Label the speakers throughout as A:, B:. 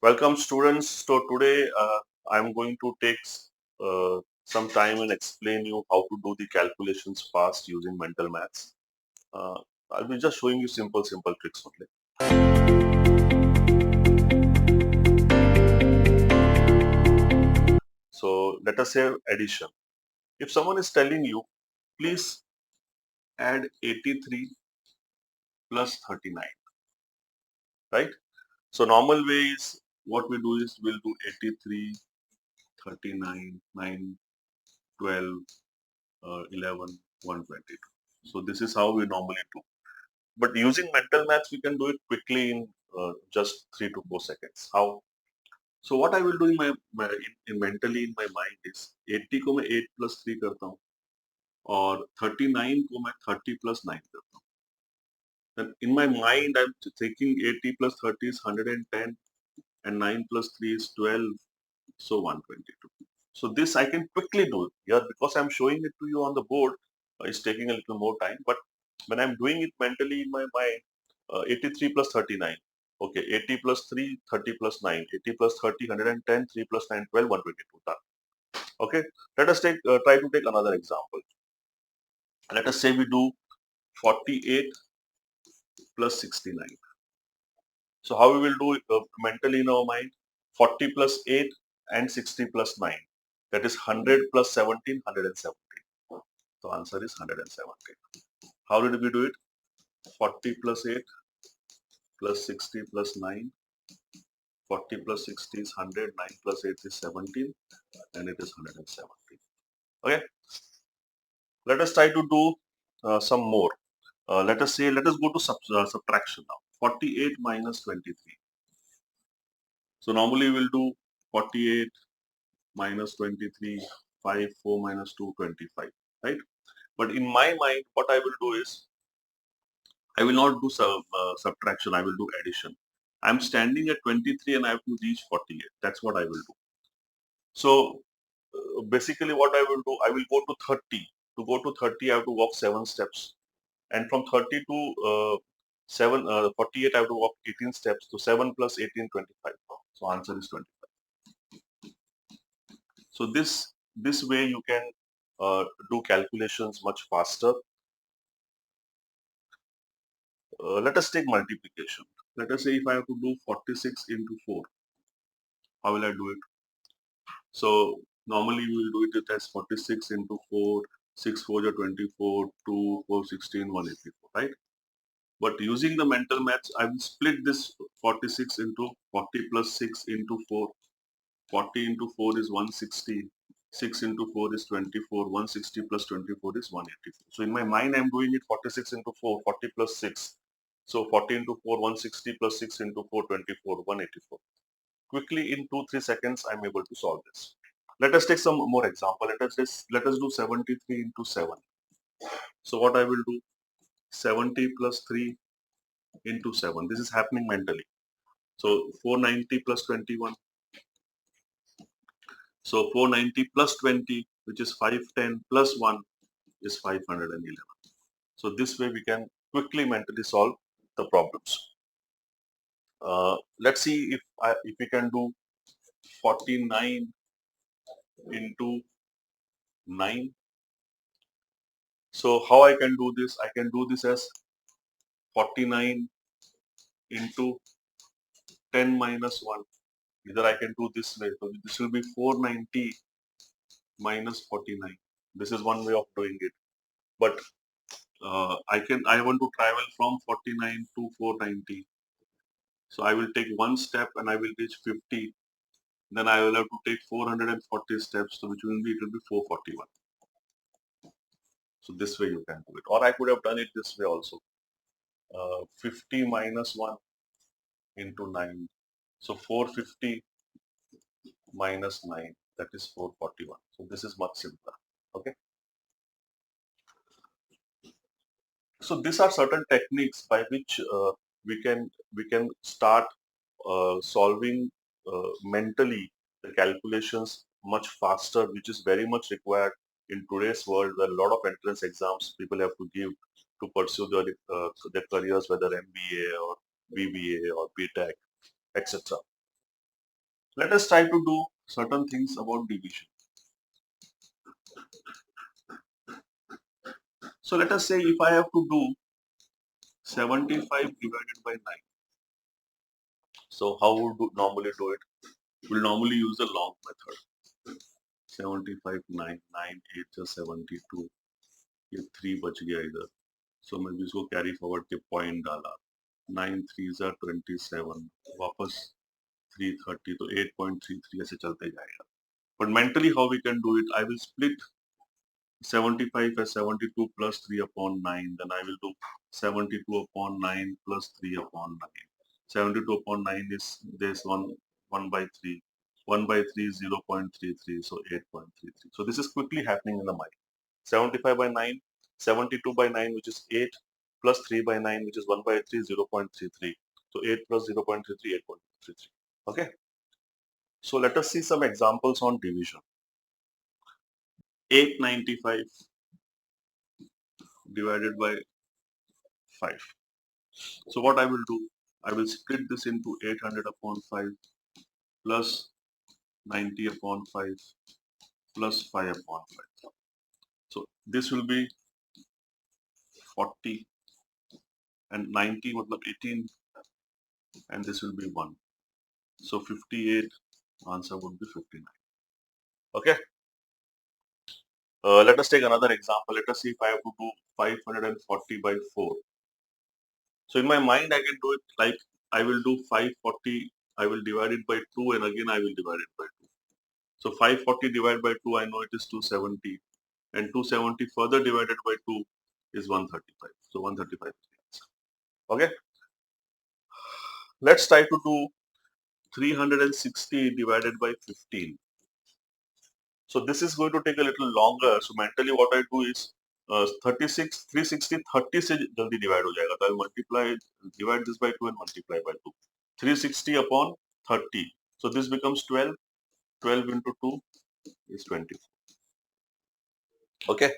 A: Welcome students. So today I'm going to take some time and explain you how to do the calculations fast using mental maths. Uh, I'll be just showing you simple tricks only. So let us say addition. If someone is telling you, please add 83 plus 39, right? So normal way is what we do is we'll do 83, 39, 9, 12, 11, 122. So this is how we normally do. But using mental maths, we can do it quickly in just 3 to 4 seconds. How? So what I will do in mentally in my mind is 80 को मैं 8 plus 3 करता हूँ और 39 को मैं 30 plus 9 करता हूँ. Then in my mind, I'm thinking 80 plus 30 is 110 and 9 plus 3 is 12, so 122. So this I can quickly do here because I'm showing it to you on the board. It's taking a little more time, but when I'm doing it mentally in my mind, 83 plus 39. Okay, 80 plus 3, 30 plus 9. 80 plus 30, 110, 3 plus 9, 12, 122. Done. Okay, let us try to take another example. Let us say we do 48 plus 69. So how we will do it mentally in our mind? 40 plus 8 and 60 plus 9. That is 100 plus 17, 117. The answer is 117. How did we do it? 40 plus 8 plus 60 plus 9. 40 plus 60 is 100, 9 plus 8 is 17, and it is 117. Okay, let us try to do some more. Let us go to subtraction now. 48 minus 23. So normally we'll do 48 minus 23, 5, 4 minus 2, 25, right? But in my mind, what I will do is, I will not do subtraction, I will do addition. I'm standing at 23 and I have to reach 48. That's what I will do. So basically what I will do, I will go to 30. To go to 30, I have to walk 7 steps. And from 30 to 48, I have to walk 18 steps. So 7 plus 18, 25. So answer is 25. So this way you can do calculations much faster. Let us take multiplication. Let us say if I have to do 46 into 4, how will I do it? So normally we will do it as 46 into 4, 6 4 are 24, 2 4 16, 184, right? But using the mental maths, I will split this 46 into 40 plus 6 into 4. 40 into 4 is 160. 6 into 4 is 24. 160 plus 24 is 184. So in my mind, I'm doing it 46 into 4, 40 plus 6. So 40 into 4, 160 plus 6 into 4, 24, 184. Quickly in 2-3 seconds, I'm able to solve this. Let us take some more example. Let us do 73 into 7. So what I will do, 70 plus 3 into 7. This is happening mentally. So 490 plus 21. So 490 plus 20, which is 510 plus 1 is 511. So this way we can quickly mentally solve the problems. Let's see if we can do 49 into 9. So how I can do this? I can do this as 49 into 10 minus 1. Either I can do this way. So this will be 490 minus 49. This is one way of doing it. But I want to travel from 49 to 490. So I will take one step and I will reach 50. Then I will have to take 440 steps, so which will be, it will be 441. So this way you can do it. Or I could have done it this way also. 50 minus 1 into 9. So 450 minus 9, that is 441. So this is much simpler. Okay. So these are certain techniques by which we can start solving mentally the calculations much faster, which is very much required in today's world, where a lot of entrance exams people have to give to pursue their careers, whether MBA or BBA or BTech, etc. Let us try to do certain things about division. So let us say if I have to do 75 divided by 9. So how would we normally do it? We'll normally use the long method. 75, 9, 9, 8 just 72. ये 3 बच गया इधर. So मैं भी इसको carry forward के point डाला. 9 3s are 27. वापस 330 तो 8.33 ऐसे चलते जाएगा. But mentally how we can do it? I will split 75 as 72 plus 3 upon 9. Then I will do 72 upon 9 plus 3 upon 9. 72 upon 9 is this 1 by 3. 1 by 3 is 0.33, so 8.33. So this is quickly happening in the mind. 75 by 9, 72 by 9, which is 8, plus 3 by 9, which is 1 by 3, 0.33. So 8 plus 0.33, 8.33. Okay. So let us see some examples on division. 895 divided by 5. So what I will do, I will split this into 800 upon 5 plus 90 upon 5 plus 5 upon 5. So this will be 40 and 90 matlab 18 and this will be 1. So 58, answer would be 59. Okay. Let us take another example. Let us see if I have to do 540 by 4. So in my mind I can do it like I will do 540, I will divide it by 2 and again I will divide it by 2. So 540 divided by 2, I know it is 270. And 270 further divided by 2 is 135. So 135 is the answer. Okay. Let's try to do 360 divided by 15. So this is going to take a little longer. So mentally what I do is 36, 360, 30 से जल्दी divide हो जाएगा. So I'll multiply, divide this by 2 and multiply by 2. 360 upon 30. So this becomes 12. 12 into 2 is 20. Okay.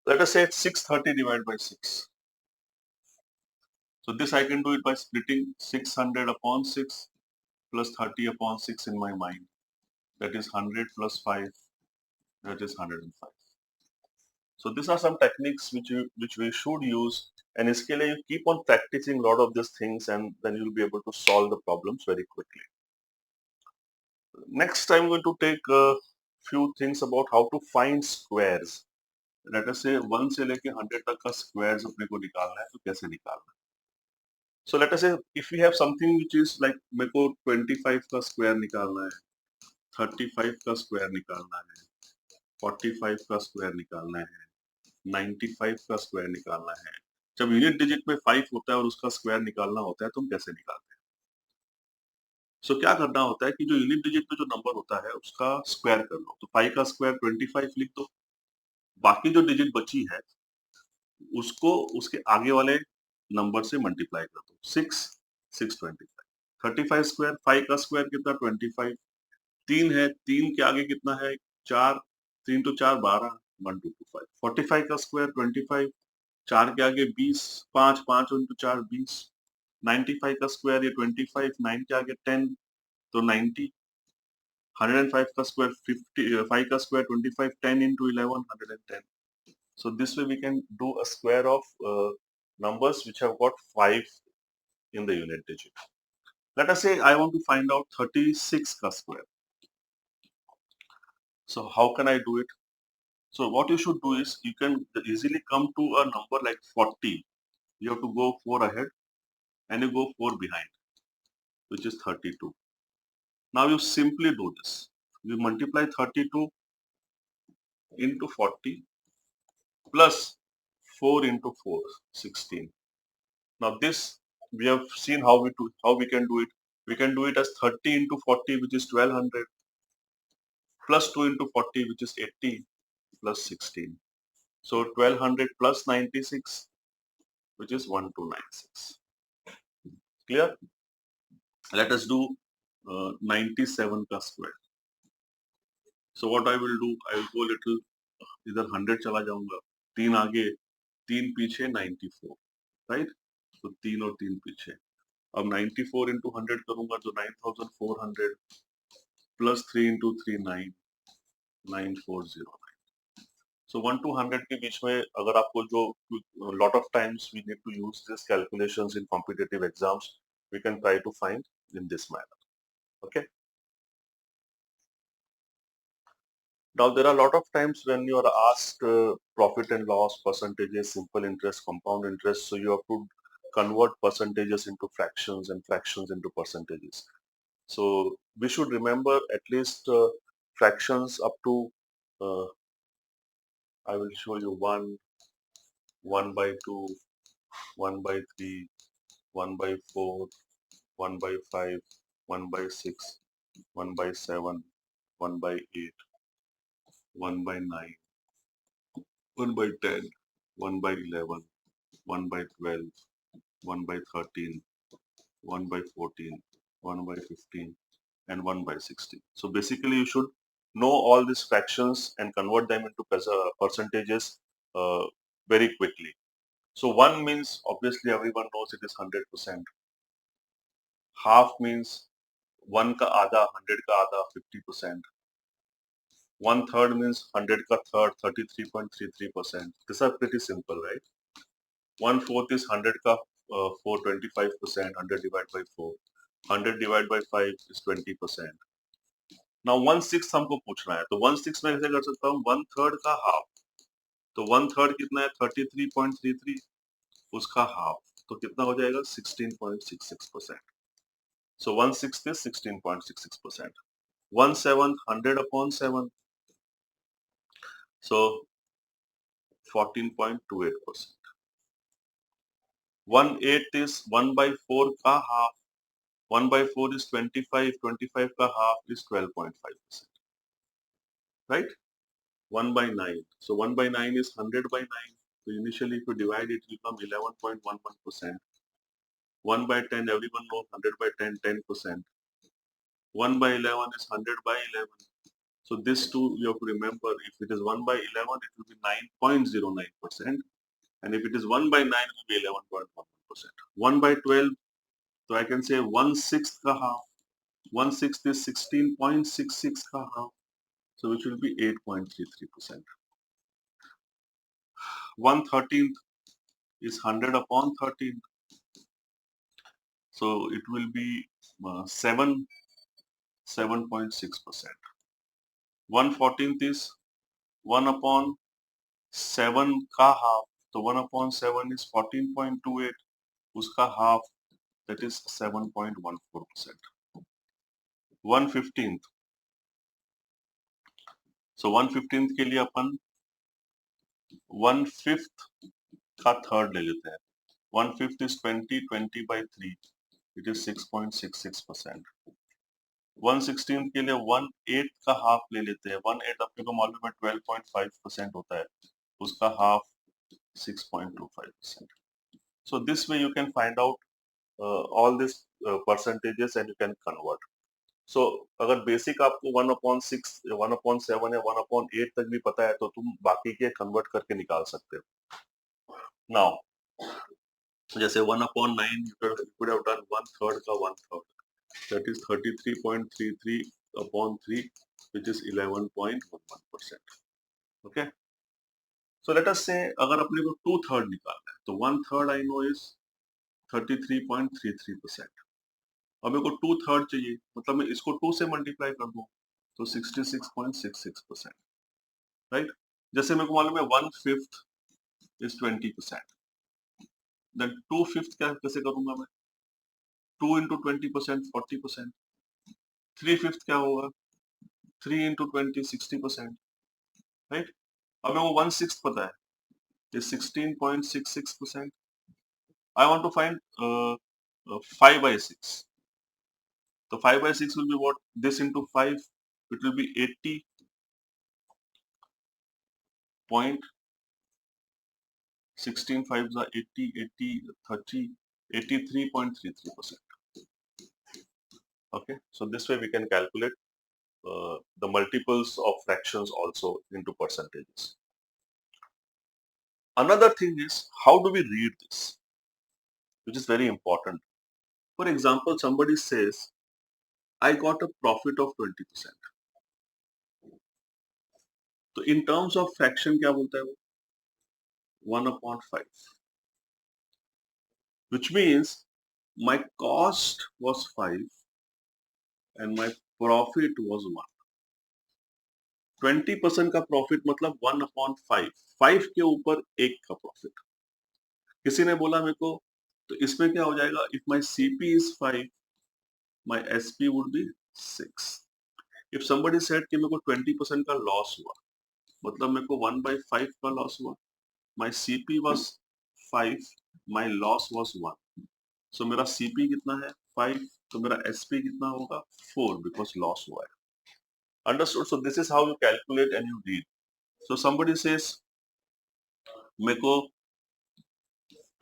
A: Let us say it's 630 divided by 6. So this I can do it by splitting 600 upon 6 plus 30 upon 6 in my mind. That is 100 plus 5. That is 105. So these are some techniques which we should use. And इसके लिए you keep on practicing a lot of these things and then you'll be able to solve the problems very quickly. Next I'm going to take a few things about how to find squares. Let us say 1 से लेके 100 तक का squares अपने को निकालना है तो कैसे निकालना है. So let us say if we have something which is like मेरे को 25 का square निकालना है, 35 का square निकालना है, 45 का square निकालना है, 95 का square निकालना है. जब यूनिट डिजिट में 5 होता है और उसका स्क्वायर निकालना होता है तो हम कैसे निकालते हैं. सो क्या करना होता है कि जो यूनिट डिजिट में जो नंबर होता है उसका स्क्वायर कर लो. तो 5 का स्क्वायर 25 लिख दो. बाकी जो डिजिट बची है उसको उसके आगे वाले नंबर से मल्टीप्लाई कर दो. 6 625. 35 स्क्वायर 5 का स्क्वायर कितना 25. 3 है 3 के आगे कितना है 4. 3 तो 4 12 1 2 5. 45 का स्क्वायर 25. 4 के आगे 20. 5 5 इंटू 4 20. 95 का स्क्वायर ये 25. 9 के आगे 10 तो 90. 105 का स्क्वायर 50. 5 का square 25. 10 into 11 110. So this way we can do a square of numbers which have got 5 in the unit digit. Let us say I want to find out 36 ka square. So how can I do it? So what you should do is you can easily come to a number like 40. You have to go 4 ahead and you go 4 behind, which is 32. Now you simply do this. You multiply 32 into 40 plus 4 into 4, 16. Now this we have seen how we can do it. We can do it as 30 into 40, which is 1200, plus 2 into 40, which is 80, plus 16. So 1200 plus 96, which is 1296. Clear? Let us do 97 का square. So what I will do, I will go little इधर 100 चला जाऊंगा. 3 आगे 3 पीछे 94, right? तो 3 और 3 पीछे. अब 94 into 100 करूंगा तो 9400 plus 3 into 3 9 9409. So 1 to 100 के बीच में अगर आपको जो lot of times we need to use this calculations in competitive exams, we can try to find in this manner. Okay. Now there are a lot of times when you are asked profit and loss, percentages, simple interest, compound interest. So you have to convert percentages into fractions and fractions into percentages. So we should remember at least fractions up to, I will show you 1, 1 by 2, 1 by 3, 1 by 4, 1 by 5, 1 by 6, 1 by 7, 1 by 8, 1 by 9, 1 by 10, 1 by 11, 1 by 12, 1 by 13, 1 by 14, 1 by 15, and 1 by 16. So basically you should know all these fractions and convert them into percentages very quickly. So 1 means obviously everyone knows it is 100%. Half means 1 का आधा, 100 का आधा, 50%. 1/3 means 100 का third, 33.33%. These are pretty simple, right? 1/4 is 100 का 4, 25%. 100 divided by 4. 100 divided by 5 is 20%. Now 1/6 हमको पूछना है, तो 1/6 मैं कैसे कर सकता हूँ? 1/3 का हाफ. तो 1/3 कितना है? 33.33. उसका हाफ, तो कितना हो जाएगा? 16.66%. So 1/6 is 16.66%. 1/7 100 upon 7. So 14.28%. 1/8 is 1 by 4 का half. 1 by 4 is 25. 25 का half is 12.5%. Right? 1 by 9. So 1 by 9 is 100 by 9. So initially if you divide it, it will come 11.11%. 1 by 10, everyone knows 100 by 10, 10%. 1 by 11 is 100 by 11. So this too you have to remember, if it is 1 by 11, it will be 9.09%. And if it is 1 by 9, it will be 11.11%. 1 by 12, so I can say 1/6 ka half. 1/6 is 16.66 ka half. So which will be 8.33%. 1/13 is 100 upon 13. So it will be 7.6%. 1/14 is 1 upon 7 ka half. So 1 upon 7 is 14.28. Uska half, that is 7.14%. 1/15. So 1/15 के लिए अपन 1/5 का third ले लेते हैं. 1/5 is 20. 20 by 3. It is 6.66%. 1/16 के लिए 1/8 का half ले लेते हैं. 1/8 अपने को मालूम है 12.5% होता है. उसका half 6.25%. So this way you can find out all these percentages and you can convert. So अगर बेसिक आपको 1/6, 1/7 या 1/8 तक भी पता है तो तुम बाकी के कन्वर्ट करके निकाल सकते हो. Now जैसे 1/9 you could have done 1/3 का 1/3. That is 33.33 upon 3, which is 11.11%. Okay. So let us say अगर अपने को 2/3 निकालना है तो 1/3 I know is 33.33%. अब मेरे को 2/3 चाहिए, मतलब मैं इसको 2 से मल्टीप्लाई कर दूं तो 66.66%. राइट. जैसे मेरे को मालूम है 1/5 is 20%. Then 2/5 क्या कैसे करूंगा मैं? 2 into 20% 40%. 3/5 क्या होगा? 3 into 20 60%. राइट. अब मेरे को 1/6 पता है, is 16.66%. I want to find 5 by 6. So 5 by 6 will be what? This into 5, it will be 80.16 5s are 80, 80, 30, 83.33%. Okay, so this way we can calculate the multiples of fractions also into percentages. Another thing is, how do we read this? Which is very important. For example, somebody says, I got a profit of 20%. तो in terms of fraction क्या बोलता है वो? 1/5. Which means my cost was 5 and my profit was 1. 20% का profit मतलब 1/5. 5 के ऊपर 1 का प्रॉफिट. किसी ने बोला मेरे को, तो इसमें क्या हो जाएगा? If my CP is 5, my SP would be 6. If somebody said कि मेरे को 20% का लॉस हुआ, मतलब मेरे को 1/5 का लॉस हुआ. My CP was 5, my loss was 1. So मेरा CP कितना है? 5. तो मेरा SP कितना होगा? 4 because loss हुआ है. Understood? So this is how you calculate and you read. So somebody says मेरे को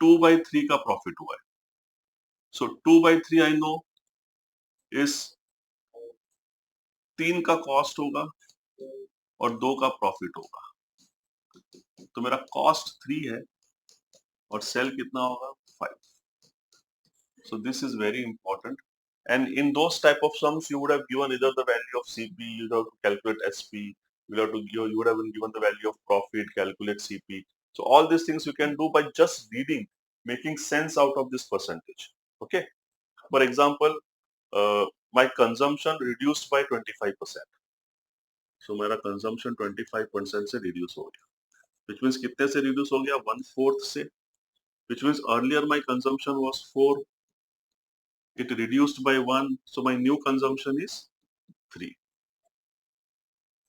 A: 2/3 का प्रॉफिट हुआ है. So 2/3 I know is 3 का कॉस्ट होगा और 2 का प्रॉफिट होगा. तो मेरा कॉस्ट 3 है और सेल कितना होगा? 5. So this is very important. And in those type of sums, you would have given either the value of CP, you would have to calculate SP, you would have given the value of profit, calculate CP. So all these things you can do by just reading, making sense out of this percentage. Okay. For example, my consumption reduced by 25%. So मेरा consumption 25% से reduce हो गया. Which means कितने से reduce हो गया? 1/4 से. Which means earlier my consumption was 4. It reduced by 1, so my new consumption is 3.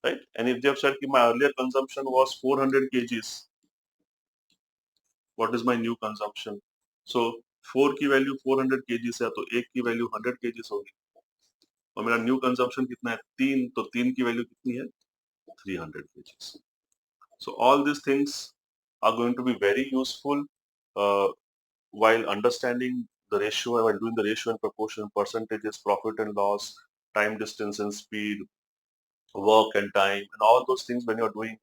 A: Right? And if they have said my earlier consumption was 400 kgs, what is my new consumption? So 4 की value 400 kgs है, तो 1 की value 100 kgs होगी. और मेरा new consumption कितना है? 3. तो 3 की वैल्यू कितनी है? 300 kgs. So all these things are going to be very useful while understanding the ratio, while doing the ratio and proportion, percentages, profit and loss, time, distance and speed, work and time, and all those things. When you're doing,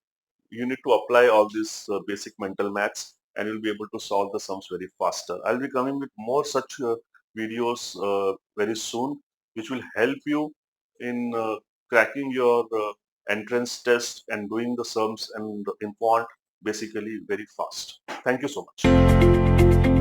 A: you need to apply all these basic mental maths, and you'll be able to solve the sums very faster. I'll be coming with more such videos very soon, which will help you in cracking your entrance test and doing the sums and in quant basically very fast. Thank you so much.